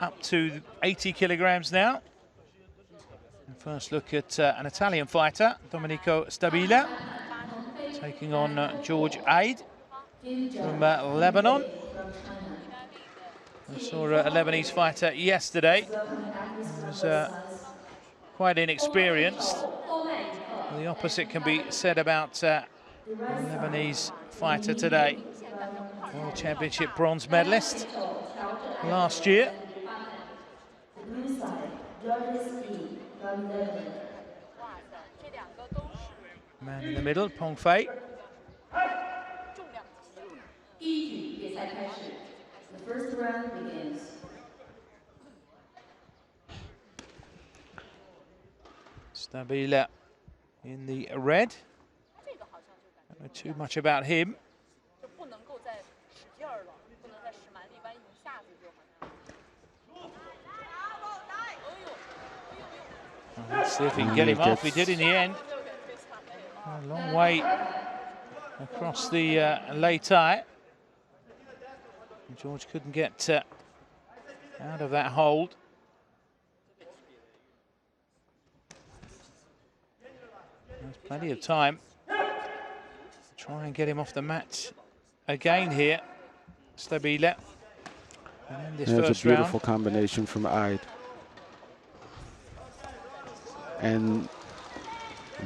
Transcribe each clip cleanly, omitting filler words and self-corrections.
up to 80 kilograms now. And first look at an Italian fighter, Domenico Stabile, taking on George Aid from Lebanon. I saw a Lebanese fighter yesterday. He was quite inexperienced. The opposite can be said about the Lebanese fighter today. World Championship bronze medalist last year. Man in the middle, Pong Fei. The first round begins. Stabile in the red. Don't know too much about him. Let's see if he can get him off. He did in the end. A long way across the lay tie. George couldn't get out of that hold. There's plenty of time to try and get him off the mat again here, Stabile. And this That's first a beautiful round. combination from Aid. And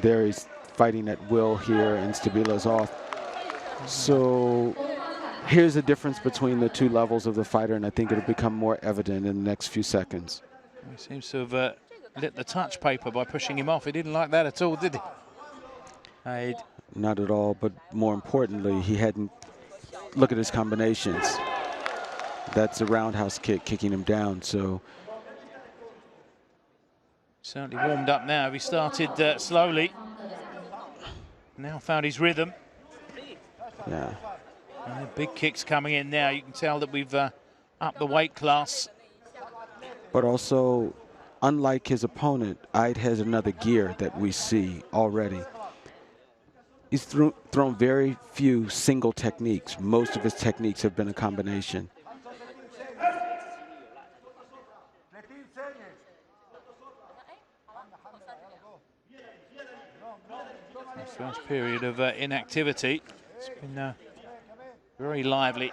there he's fighting at will here, and Stabile's off. So here's the difference between the two levels of the fighter, and I think it'll become more evident in the next few seconds. He seems to have lit the touch paper by pushing him off. He didn't like that at all, did he? Aid. Not at all, but more importantly, he hadn't. Look at his combinations. That's a roundhouse kick kicking him down. So Certainly warmed up now. He started slowly. Now found his rhythm. yeah. And the big kicks coming in now. You can tell that we've upped the weight class. But also, unlike his opponent, Aid has another gear that we see already. He's thrown very few single techniques. Most of his techniques have been a combination. The first period of inactivity. It's been very lively.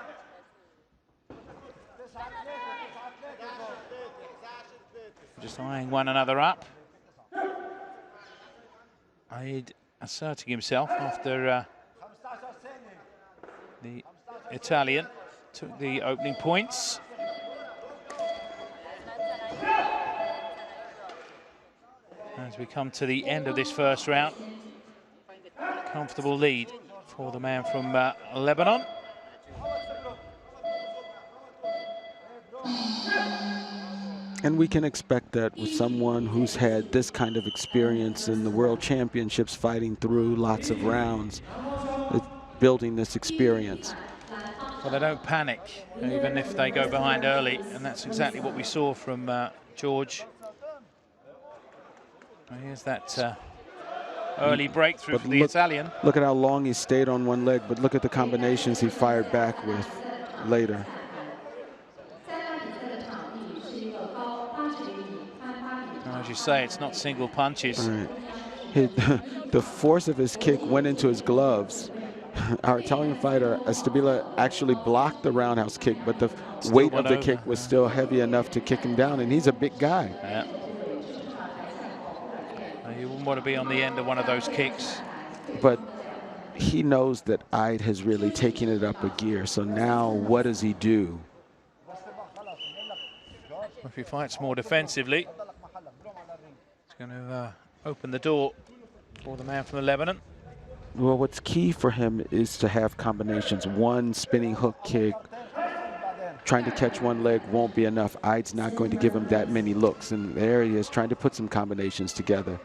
Just eyeing one another up. Aid asserting himself after the Italian took the opening points. As we come to the end of this first round, comfortable lead for the man from Lebanon. And we can expect that with someone who's had this kind of experience in the World Championships, fighting through lots of rounds, building this experience. Well, they don't panic, even if they go behind early, and that's exactly what we saw from George. And here's that early breakthrough for the Italian. Look at how long he stayed on one leg, but look at the combinations he fired back with later. As you say, it's not single punches. Right. The force of his kick went into his gloves. Our Italian fighter, Stabile, actually blocked the roundhouse kick, but the weight of the kick was still heavy enough to kick him down, and he's a big guy. Yeah. You wouldn't want to be on the end of one of those kicks. But he knows that Aid has really taken it up a gear, so now what does he do? If he fights more defensively, it's going to open the door for the man from Lebanon. Well, what's key for him is to have combinations. One spinning hook kick, trying to catch one leg won't be enough. Aid's not going to give him that many looks, and there he is trying to put some combinations together.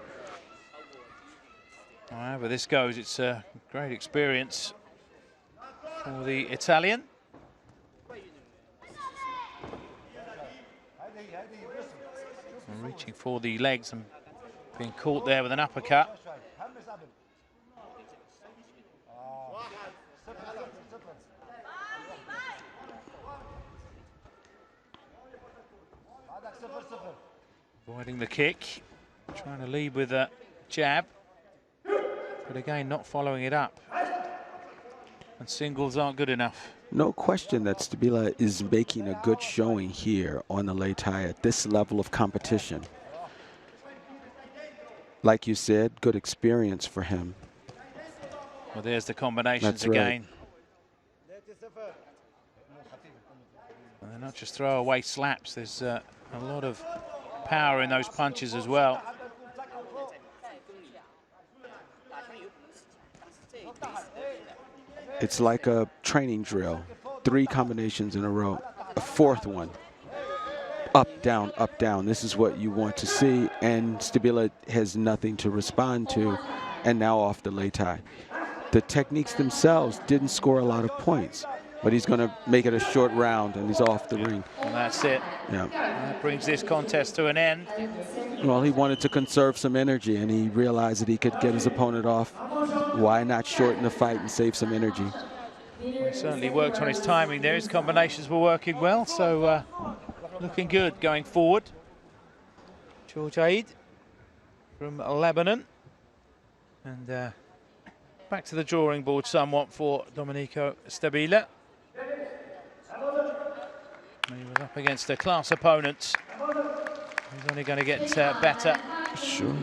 However this goes, it's a great experience for the Italian. And reaching for the legs and being caught there with an uppercut. Avoiding the kick, trying to lead with a jab, but again not following it up. And singles aren't good enough. No question that Stabila is making a good showing here on the Lei Tai at this level of competition. Like you said, good experience for him. Well, there's the combinations That's right. again. And they're not just throwaway slaps. There's a lot of power in those punches as well. It's like a training drill. 3 combinations in a row. A 4th one. Up, down, up, down. This is what you want to see. And Stabila has nothing to respond to. And now off the Lei Tai. The techniques themselves didn't score a lot of points. But he's going to make it a short round, and he's off the ring. And that's it. Yeah. That brings this contest to an end. Well, he wanted to conserve some energy, and he realized that he could get his opponent off. Why not shorten the fight and save some energy? He certainly worked on his timing there. His combinations were working well, so looking good going forward. George Aid from Lebanon. And back to the drawing board somewhat for Domenico Stabila. He was up against a class opponent. He's only going to get better. Sure.